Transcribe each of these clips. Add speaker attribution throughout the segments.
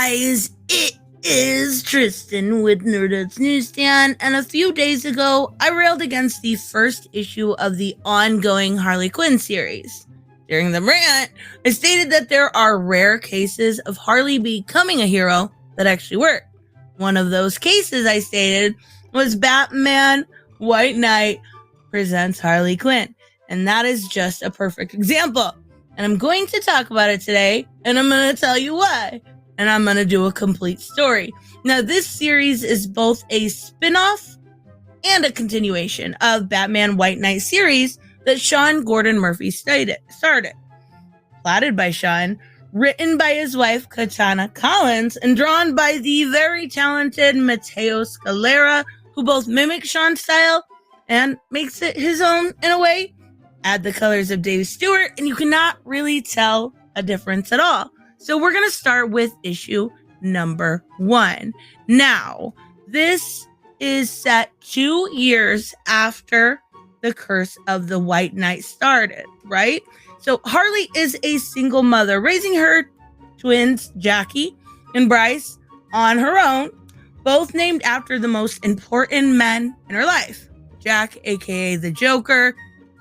Speaker 1: guys, it is Tristan with NewsStand, and a few days ago, I railed against the first issue of the ongoing Harley Quinn series. During the rant, I stated that there are rare cases of Harley becoming a hero that actually work. One of those cases, I stated, was Batman White Knight Presents Harley Quinn, and that is just a perfect example. And I'm going to talk about it today, and I'm going to tell you why. And I'm going to do a complete story. Now, this series is both a spin-off and a continuation of Batman White Knight series that Sean Gordon Murphy started. Plotted by Sean, written by his wife Katana Collins, and drawn by the very talented Matteo Scalera, who both mimics Sean's style and makes it his own in a way. Add the colors of Dave Stewart, and you cannot really tell a difference at all. So we're going to start with issue number 1. Now, this is set 2 years after the Curse of the White Knight started, right? So Harley is a single mother, raising her twins, Jackie and Bryce, on her own, both named after the most important men in her life. Jack, aka the Joker,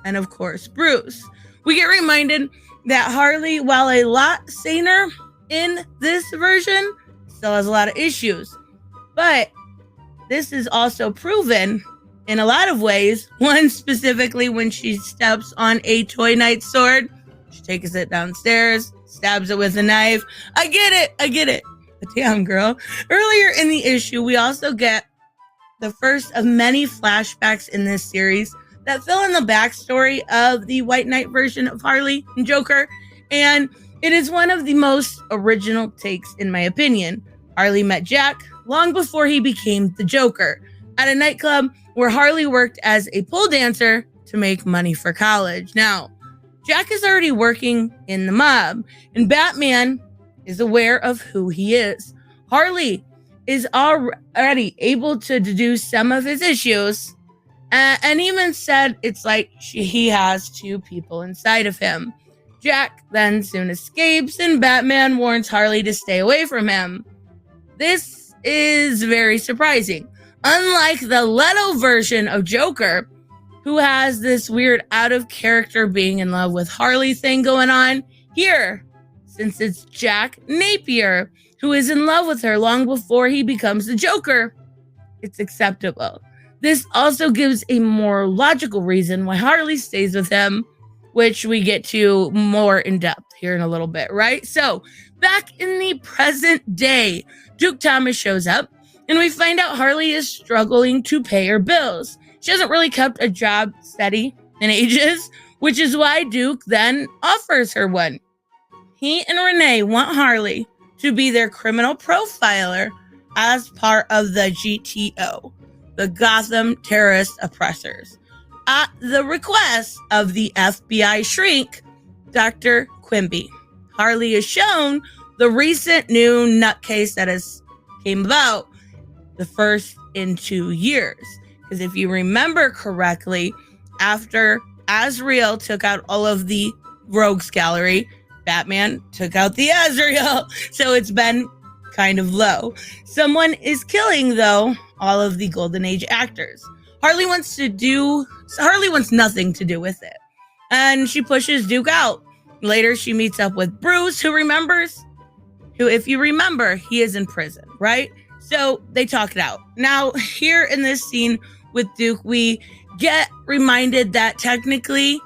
Speaker 1: and of course, Bruce. We get reminded that Harley, while a lot saner in this version, still has a lot of issues. But this is also proven in a lot of ways. One specifically when she steps on a toy knight sword. She takes it downstairs, stabs it with a knife. I get it. But damn, girl. Earlier in the issue, we also get the first of many flashbacks in this series that fill in the backstory of the White Knight version of Harley and Joker, and it is one of the most original takes in my opinion. Harley met Jack long before he became the Joker at a nightclub where Harley worked as a pole dancer to make money for college. Now, Jack is already working in the mob, and Batman is aware of who he is. Harley is already able to deduce some of his issues, and even said it's like he has 2 people inside of him. Jack then soon escapes, and Batman warns Harley to stay away from him. This is very surprising. Unlike the Leto version of Joker, who has this weird out-of-character being in love with Harley thing going on, here, since it's Jack Napier, who is in love with her long before he becomes the Joker, it's acceptable. This also gives a more logical reason why Harley stays with him, which we get to more in depth here in a little bit, right? So, back in the present day, Duke Thomas shows up, and we find out Harley is struggling to pay her bills. She hasn't really kept a job steady in ages, which is why Duke then offers her one. He and Renee want Harley to be their criminal profiler as part of the GTO, the Gotham Terrorist Oppressors, at the request of the FBI shrink, Dr. Quimby. Harley is shown the recent new nutcase that has came about, the first in 2 years. Because if you remember correctly, after Azrael took out all of the rogues gallery, Batman took out the Azrael. So it's been kind of low. Someone is killing, though, all of the Golden Age actors. Harley wants nothing to do with it, and she pushes Duke out. Later, she meets up with Bruce, who, if you remember, he is in prison, right? So they talk it out. Now, here in this scene with Duke, we get reminded that technically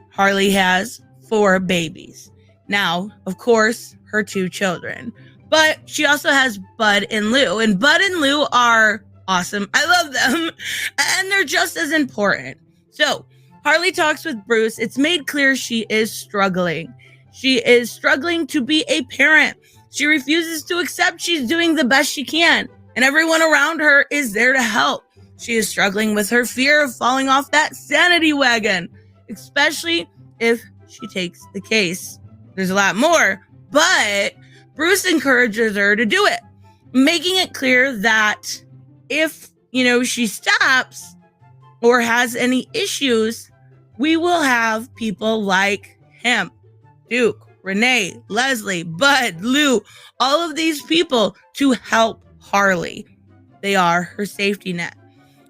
Speaker 1: Harley has 4 babies. Now, of course, her 2 children. But she also has Bud and Lou. And Bud and Lou are awesome. I love them. And they're just as important. So, Harley talks with Bruce. It's made clear she is struggling. She is struggling to be a parent. She refuses to accept she's doing the best she can. And everyone around her is there to help. She is struggling with her fear of falling off that sanity wagon, especially if she takes the case. There's a lot more, but Bruce encourages her to do it, making it clear that if, she stops or has any issues, we will have people like him, Duke, Renee, Leslie, Bud, Lou, all of these people to help Harley. They are her safety net.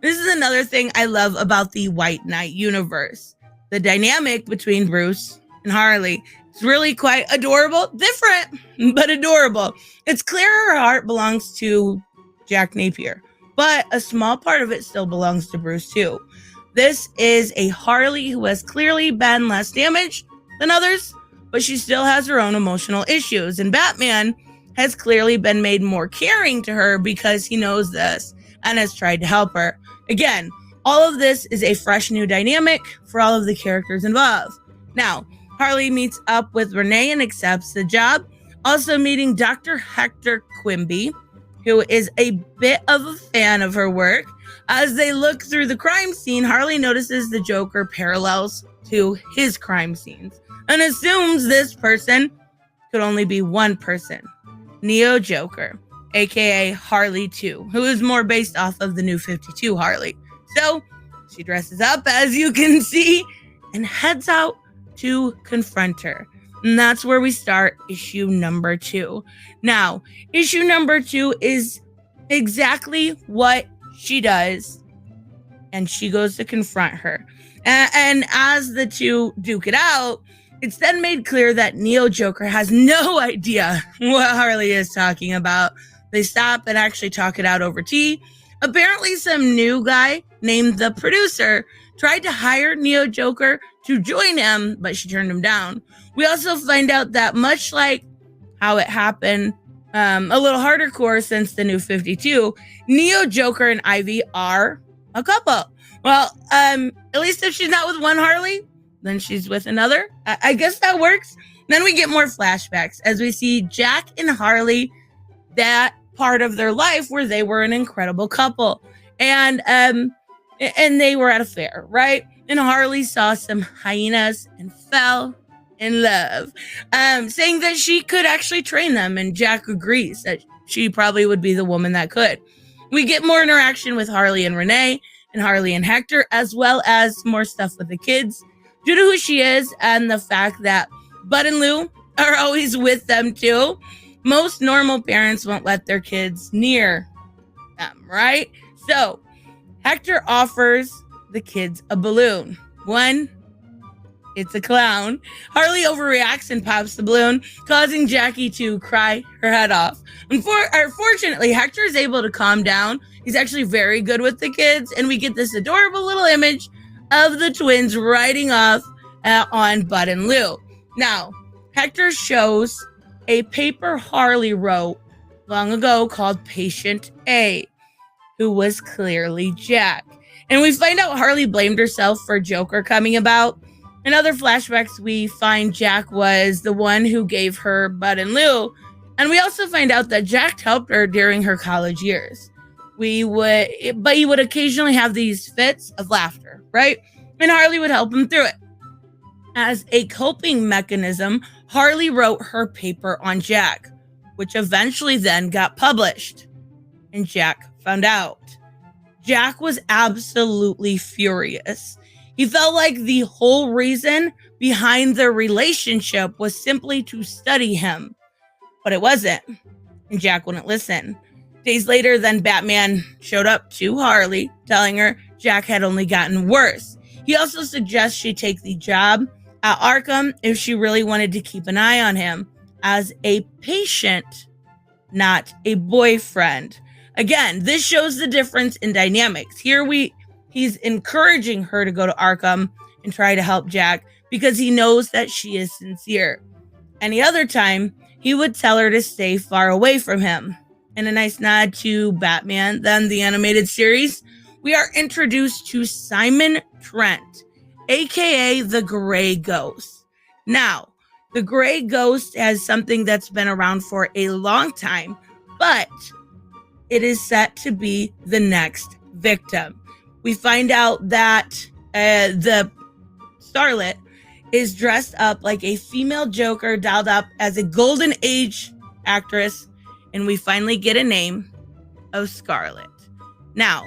Speaker 1: This is another thing I love about the White Knight universe. The dynamic between Bruce and Harley is really quite adorable. Different, but adorable. It's clear her heart belongs to Jack Napier, but a small part of it still belongs to Bruce too. This is a Harley who has clearly been less damaged than others, but she still has her own emotional issues. And Batman has clearly been made more caring to her because he knows this and has tried to help her. Again, all of this is a fresh new dynamic for all of the characters involved. Now, Harley meets up with Renee and accepts the job, also meeting Dr. Hector Quimby, who is a bit of a fan of her work. As they look through the crime scene, Harley notices the Joker parallels to his crime scenes and assumes this person could only be one person, Neo Joker, aka Harley 2, who is more based off of the New 52 Harley. So she dresses up, as you can see, and heads out to confront her. And that's where we start issue number 2. Now, issue number 2 is exactly what she does, and she goes to confront her. And as the two duke it out, it's then made clear that Neo Joker has no idea what Harley is talking about. They stop and actually talk it out over tea. Apparently, some new guy named the Producer tried to hire Neo Joker to join him, but she turned him down. We also find out that much like how it happened a little harder core since the New 52, Neo Joker and Ivy are a couple. Well, at least if she's not with one Harley, then she's with another. I guess that works. Then we get more flashbacks as we see Jack and Harley, that part of their life where they were an incredible couple. And they were at a fair, right? And Harley saw some hyenas and fell in love, saying that she could actually train them. And Jack agrees that she probably would be the woman that could. We get more interaction with Harley and Renee and Harley and Hector, as well as more stuff with the kids due to who she is and the fact that Bud and Lou are always with them too. Most normal parents won't let their kids near them, right? So Hector offers the kids a balloon. One, it's a clown. Harley overreacts and pops the balloon, causing Jackie to cry her head off. Fortunately, Hector is able to calm down. He's actually very good with the kids, and we get this adorable little image of the twins riding off on Bud and Lou. Now, Hector shows a paper Harley wrote long ago called Patient A, who was clearly Jack. And we find out Harley blamed herself for Joker coming about. In other flashbacks, we find Jack was the one who gave her Bud and Lou. And we also find out that Jack helped her during her college years. But he would occasionally have these fits of laughter, right? And Harley would help him through it. As a coping mechanism, Harley wrote her paper on Jack, which eventually then got published. And Jack found out. Jack was absolutely furious. He felt like the whole reason behind their relationship was simply to study him. But it wasn't. And Jack wouldn't listen. Days later, then Batman showed up to Harley, telling her Jack had only gotten worse. He also suggests she take the job at Arkham if she really wanted to keep an eye on him as a patient, not a boyfriend. Again, this shows the difference in dynamics. Here he's encouraging her to go to Arkham and try to help Jack because he knows that she is sincere. Any other time, he would tell her to stay far away from him. In a nice nod to Batman, then the animated series, we are introduced to Simon Trent, aka the Gray Ghost. Now, the Gray Ghost has something that's been around for a long time, but it is set to be the next victim. We find out that the Starlet is dressed up like a female Joker, dolled up as a Golden Age actress, and we finally get a name of Scarlet. Now,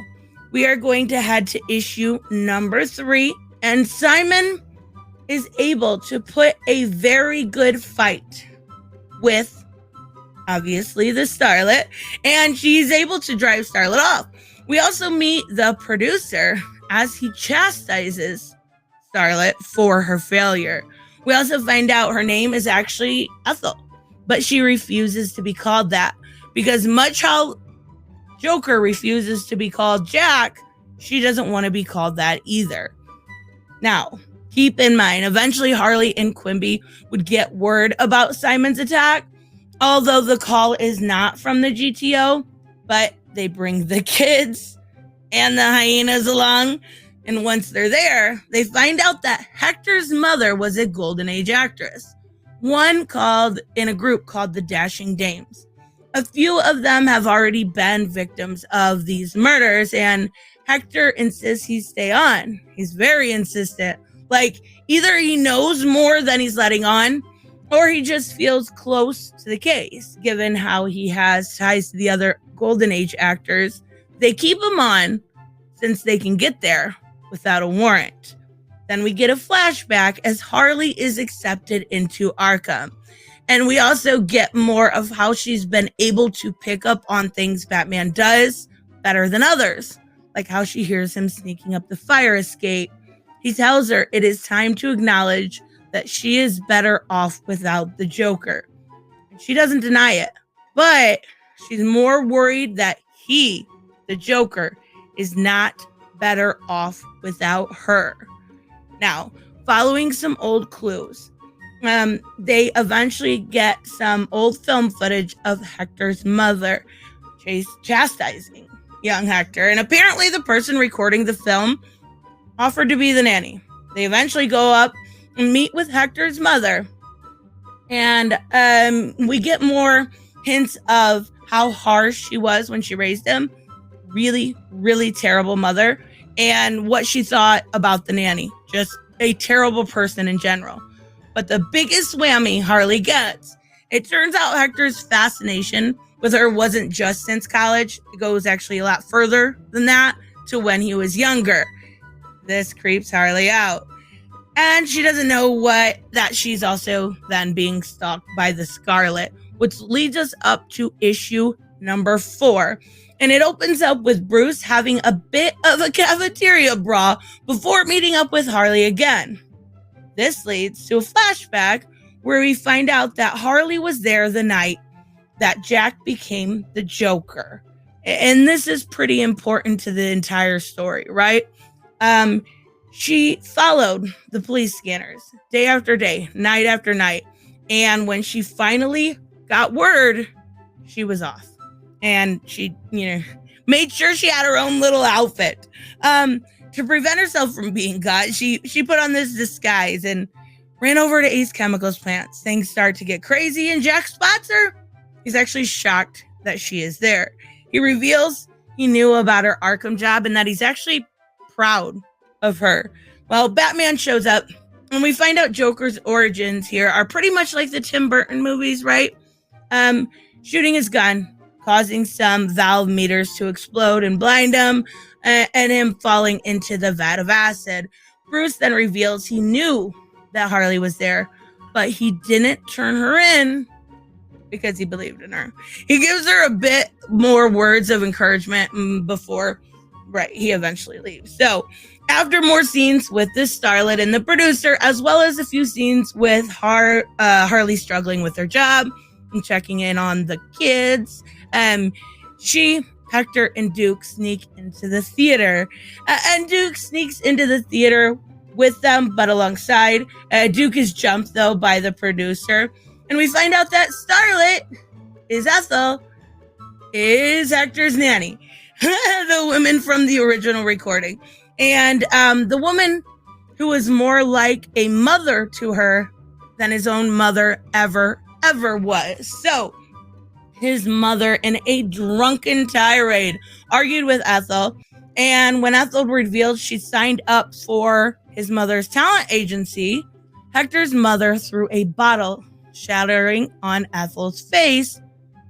Speaker 1: we are going to head to issue number 3, and Simon is able to put a very good fight with, obviously, the Starlet, and she's able to drive Starlet off. We also meet the producer as he chastises Starlet for her failure. We also find out her name is actually Ethel, but she refuses to be called that because much how Joker refuses to be called Jack, she doesn't want to be called that either. Now, keep in mind, eventually Harley and Quimby would get word about Simon's attack, although the call is not from the GTO, but they bring the kids and the hyenas along. And once they're there, they find out that Hector's mother was a Golden Age actress, one called in a group called the Dashing Dames. A few of them have already been victims of these murders, and Hector insists he stay on. He's very insistent. Like, either he knows more than he's letting on, or he just feels close to the case, given how he has ties to the other Golden Age actors. They keep him on since they can get there without a warrant. Then we get a flashback as Harley is accepted into Arkham. And we also get more of how she's been able to pick up on things Batman does better than others, like how she hears him sneaking up the fire escape. He tells her it is time to acknowledge that she is better off without the Joker. And she doesn't deny it, but she's more worried that he, the Joker, is not better off without her. Now, following some old clues, they eventually get some old film footage of Hector's mother chastising young Hector, and apparently the person recording the film offered to be the nanny. They eventually go up and meet with Hector's mother, and we get more hints of how harsh she was when she raised him. Really, really terrible mother, and what she thought about the nanny. Just a terrible person in general. But the biggest whammy Harley gets, it turns out Hector's fascination with her wasn't just since college. It goes actually a lot further than that, to when he was younger. This creeps Harley out. And she doesn't know that she's also then being stalked by the Scarlet, which leads us up to issue number 4. And it opens up with Bruce having a bit of a cafeteria brawl before meeting up with Harley again. This leads to a flashback where we find out that Harley was there the night that Jack became the Joker. And this is pretty important to the entire story, right? She followed the police scanners day after day, night after night. And when she finally got word, she was off. And she, made sure she had her own little outfit. To prevent herself from being caught, she put on this disguise and ran over to Ace Chemicals plants. Things start to get crazy and Jack spots her. He's actually shocked that she is there. He reveals he knew about her Arkham job and that he's actually proud of her. Well, Batman shows up and we find out Joker's origins here are pretty much like the Tim Burton movies, right? Shooting his gun, causing some valve meters to explode and blind him, and him falling into the vat of acid. Bruce then reveals he knew that Harley was there, but he didn't turn her in because he believed in her. He gives her a bit more words of encouragement before, he eventually leaves. So, after more scenes with the Starlet and the producer, as well as a few scenes with Harley struggling with her job and checking in on the kids, Hector and Duke sneak into the theater. And Duke sneaks into the theater with them, but alongside. Duke is jumped, though, by the producer. And we find out that Starlet is Hector's nanny. The woman from the original recording. And the woman who was more like a mother to her than his own mother ever was. So, his mother, in a drunken tirade, argued with Ethel. And when Ethel revealed she signed up for his mother's talent agency, Hector's mother threw a bottle, shattering on Ethel's face.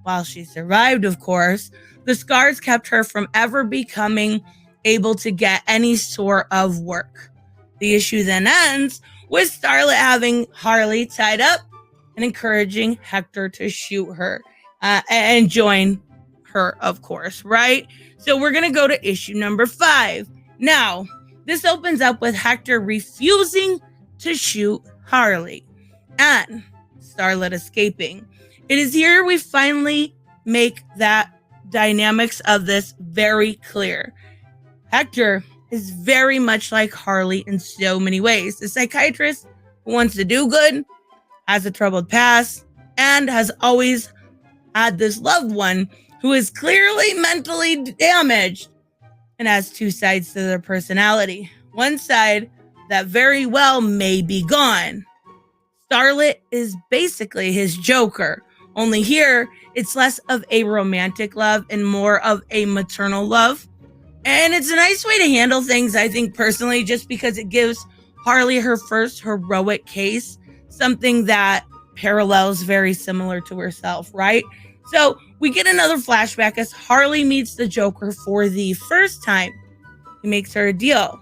Speaker 1: While she survived, of course, the scars kept her from ever becoming able to get any sort of work. The issue then ends with Starlet having Harley tied up and encouraging Hector to shoot her and join her, of course, right? So we're going to go to issue number 5. Now, this opens up with Hector refusing to shoot Harley and Starlet escaping. It is here we finally make that dynamics of this very clear. Hector is very much like Harley in so many ways. The psychiatrist who wants to do good, has a troubled past, and has always had this loved one who is clearly mentally damaged and has two sides to their personality. One side that very well may be gone. Starlet is basically his Joker, only here it's less of a romantic love and more of a maternal love. And it's a nice way to handle things, I think, personally, just because it gives Harley her first heroic case, something that parallels very similar to herself, right? So we get another flashback as Harley meets the Joker for the first time. He makes her a deal.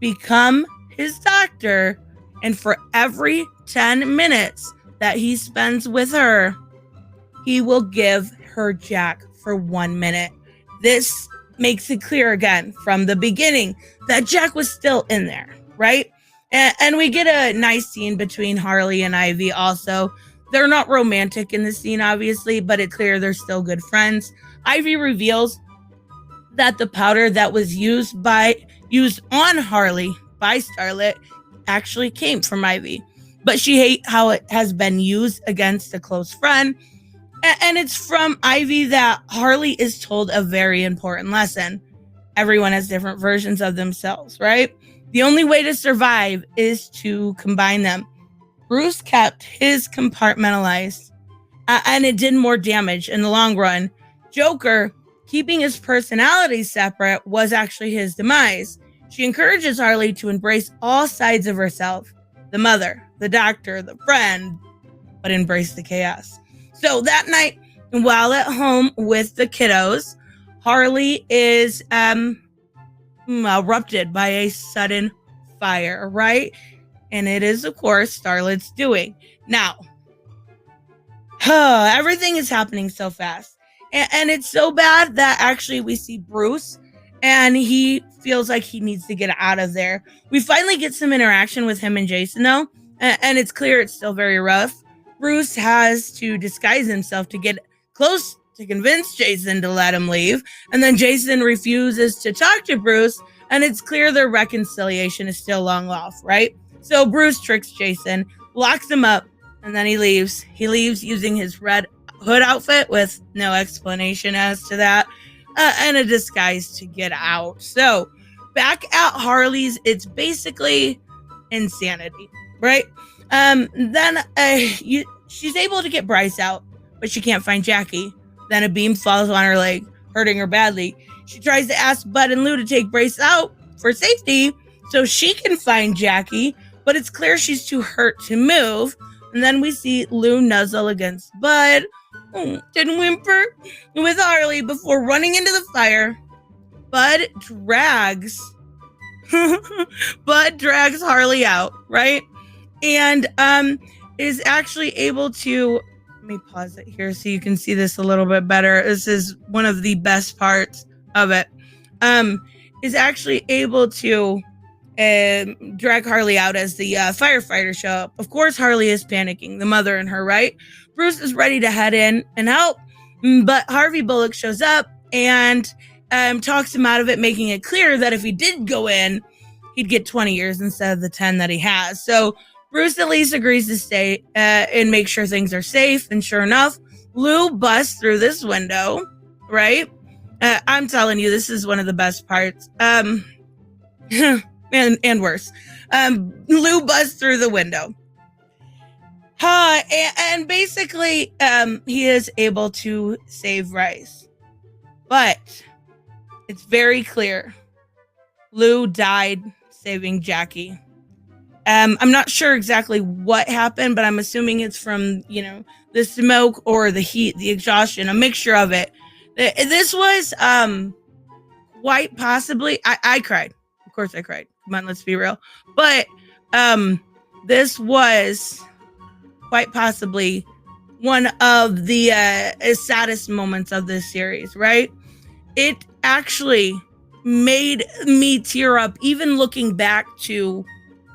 Speaker 1: Become his doctor, and for every 10 minutes that he spends with her, he will give her Jack for 1 minute. This makes it clear again from the beginning that Jack was still in there, right? And we get a nice scene between Harley and Ivy also. They're not romantic in the scene, obviously, but it's clear they're still good friends. Ivy reveals that the powder that was used on Harley by Starlet actually came from Ivy. But she hates how it has been used against a close friend. And it's from Ivy that Harley is told a very important lesson. Everyone has different versions of themselves, right? The only way to survive is to combine them. Bruce kept his compartmentalized, and it did more damage in the long run. Joker, keeping his personality separate, was actually his demise. She encourages Harley to embrace all sides of herself. The mother, the doctor, the friend, but embrace the chaos. So that night, while at home with the kiddos, Harley is erupted by a sudden fire, right? And it is, of course, Starlet's doing. Now, everything is happening so fast. And it's so bad that actually we see Bruce and he feels like he needs to get out of there. We finally get some interaction with him and Jason, though. And it's clear it's still very rough. Bruce has to disguise himself to get close to convince Jason to let him leave. And then Jason refuses to talk to Bruce. And it's clear their reconciliation is still long off, right? So Bruce tricks Jason, locks him up, and then he leaves. He leaves using his red hood outfit with no explanation as to that, and a disguise to get out. So back at Harley's, it's basically insanity, right? Then she's able to get Bryce out, but she can't find Jackie. Then a beam falls on her leg, hurting her badly. She tries to ask Bud and Lou to take Bryce out for safety so she can find Jackie, but it's clear she's too hurt to move. And then we see Lou nuzzle against Bud and whimper with Harley before running into the fire. Bud drags Harley out, right? And is actually able to, let me pause it here so you can see this a little bit better. This is one of the best parts of it. Is actually able to drag Harley out as the firefighters show up. Of course, Harley is panicking, the mother and her, right? Bruce is ready to head in and help, but Harvey Bullock shows up and talks him out of it, making it clear that if he did go in, he'd get 20 years instead of the 10 that he has. So Bruce at least agrees to stay and make sure things are safe. And sure enough, Lou busts through this window, right? I'm telling you, this is one of the best parts. And worse. Lou busts through the window. And basically, he is able to save Bryce. But it's very clear. Lou died saving Jackie. I'm not sure exactly what happened, but I'm assuming it's from, the smoke or the heat, the exhaustion, a mixture of it. This was quite possibly, I cried. Of course I cried. Come on, let's be real. But this was quite possibly one of the saddest moments of this series, right? It actually made me tear up even looking back to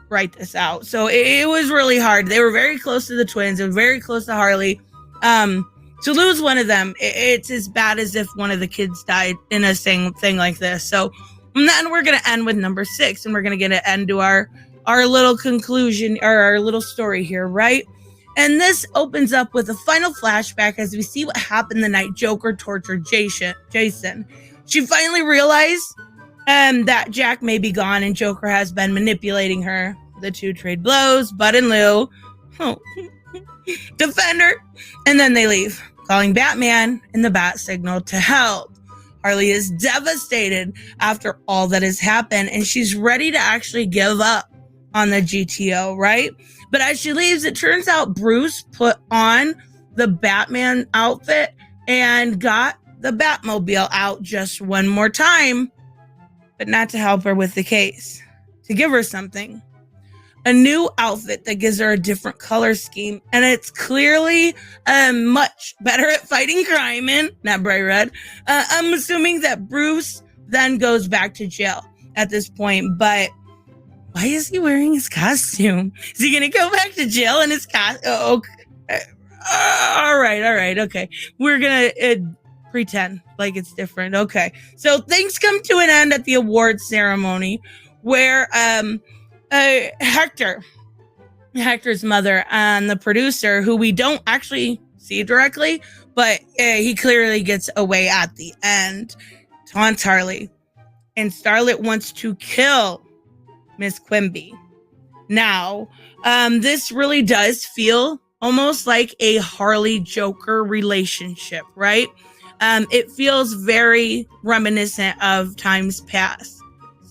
Speaker 1: write this out. So it was really hard. They were very close to the twins. They were very close to Harley. To lose one of them, it's as bad as if one of the kids died in a thing like this. So then we're going to end with number 6, and we're going to get an end to our little conclusion, or our little story here, right? And this opens up with a final flashback as we see what happened the night Joker tortured Jason. She finally realized that Jack may be gone and Joker has been manipulating her. The two trade blows, Bud and Lou defend her, and then they leave, calling Batman and the bat signal to help. Harley is devastated after all that has happened, and she's ready to actually give up on the GTO, right? But as she leaves, it turns out Bruce put on the Batman outfit and got the Batmobile out just one more time, but not to help her with the case, to give her something. A new outfit that gives her a different color scheme, and it's clearly much better at fighting crime in, not bright red. I'm assuming that Bruce then goes back to jail at this point, but why is he wearing his costume? Is he going to go back to jail in his costume? Oh, okay. All right, okay. We're going to pretend like it's different. Okay, so things come to an end at the awards ceremony where Hector's mother and the producer, who we don't actually see directly, but he clearly gets away at the end, taunts Harley, and Starlet wants to kill Miss Quimby. Now, this really does feel almost like a Harley Joker relationship, right? It feels very reminiscent of times past.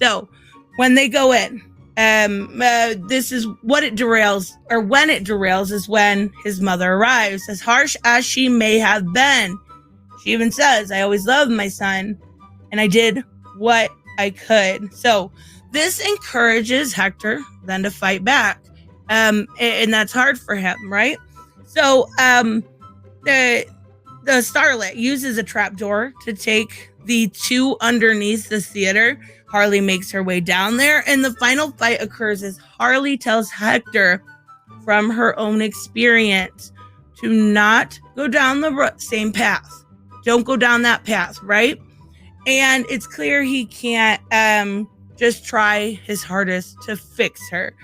Speaker 1: So when they go in, this is what it derails, or when it derails is when his mother arrives. As harsh as she may have been, she even says, "I always loved my son, and I did what I could." So this encourages Hector then to fight back, and that's hard for him, right? So the Starlet uses a trapdoor to take the two underneath the theater. Harley makes her way down there, and the final fight occurs as Harley tells Hector from her own experience to not go down the same path. Don't go down that path, right? And it's clear he can't just try his hardest to fix her.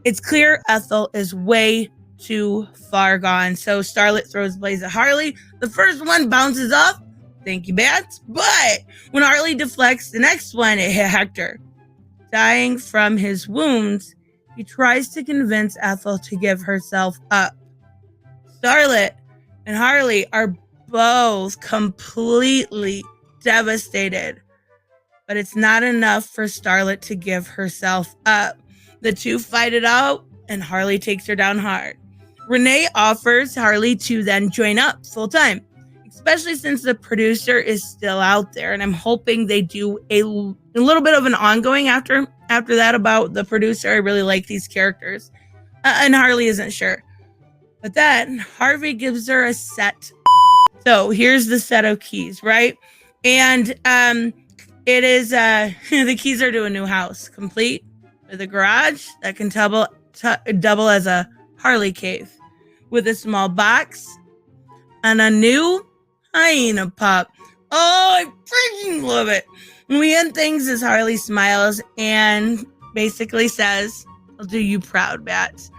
Speaker 1: It's clear Ethel is way too far gone. So Starlet throws blades at Harley. The first one bounces off. Thank you, Bats. But when Harley deflects the next one, it hit Hector. Dying from his wounds, he tries to convince Ethel to give herself up. Starlet and Harley are both completely devastated, but it's not enough for Starlet to give herself up. The two fight it out, and Harley takes her down hard. Renee offers Harley to then join up full time, especially since the producer is still out there. And I'm hoping they do a little bit of an ongoing after that about the producer. I really like these characters. And Harley isn't sure. But then Harvey gives her a set. So here's the set of keys, right? And it is, the keys are to a new house, complete with a garage that can double as a Harley cave, with a small box and a new hyena pup. Oh, I freaking love it. We end things as Harley smiles and basically says, "I'll do you proud, Bats."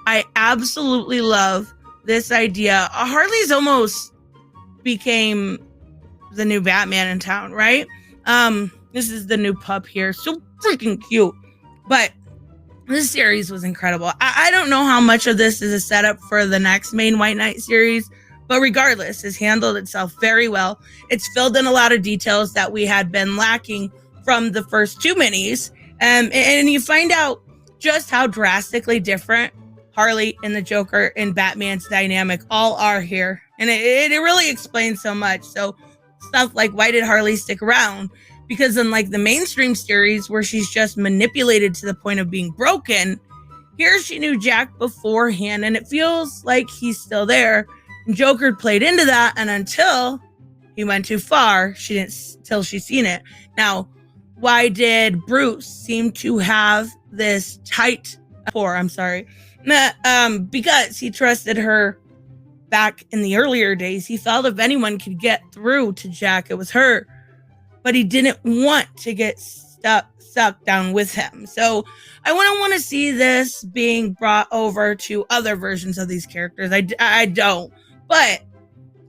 Speaker 1: I absolutely love this idea. Harley's almost became the new Batman in town, right? This is the new pup here. So freaking cute. But this series was incredible. I don't know how much of this is a setup for the next main White Knight series, but regardless, it's handled itself very well. It's filled in a lot of details that we had been lacking from the first two minis. And you find out just how drastically different Harley and the Joker and Batman's dynamic all are here. And it really explains so much. So stuff like, why did Harley stick around? Because unlike the mainstream series where she's just manipulated to the point of being broken, Here she knew Jack beforehand, and it feels like he's still there. And Joker played into that, and until he went too far, she didn't till she's seen it. Now, why did Bruce seem to have this tight because he trusted her back in the earlier days. He felt if anyone could get through to Jack, it was her. But he didn't want to get sucked down with him. So I wouldn't want to see this being brought over to other versions of these characters. I don't. But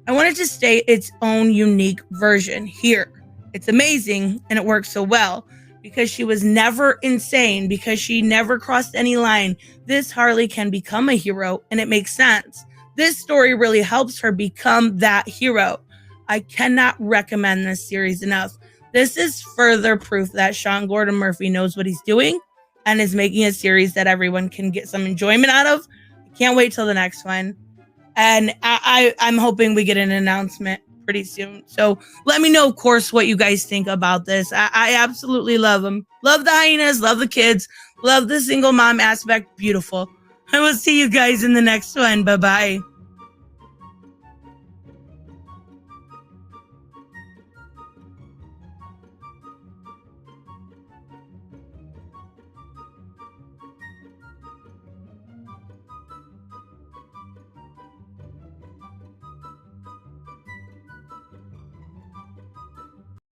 Speaker 1: I want it to stay its own unique version here. It's amazing, and it works so well because she was never insane, because she never crossed any line. This Harley can become a hero, and it makes sense. This story really helps her become that hero. I cannot recommend this series enough. This is further proof that Sean Gordon Murphy knows what he's doing and is making a series that everyone can get some enjoyment out of. I can't wait till the next one. And I'm hoping we get an announcement pretty soon. So let me know, of course, what you guys think about this. I absolutely love them. Love the hyenas, love the kids, love the single mom aspect. Beautiful. I will see you guys in the next one. Bye-bye.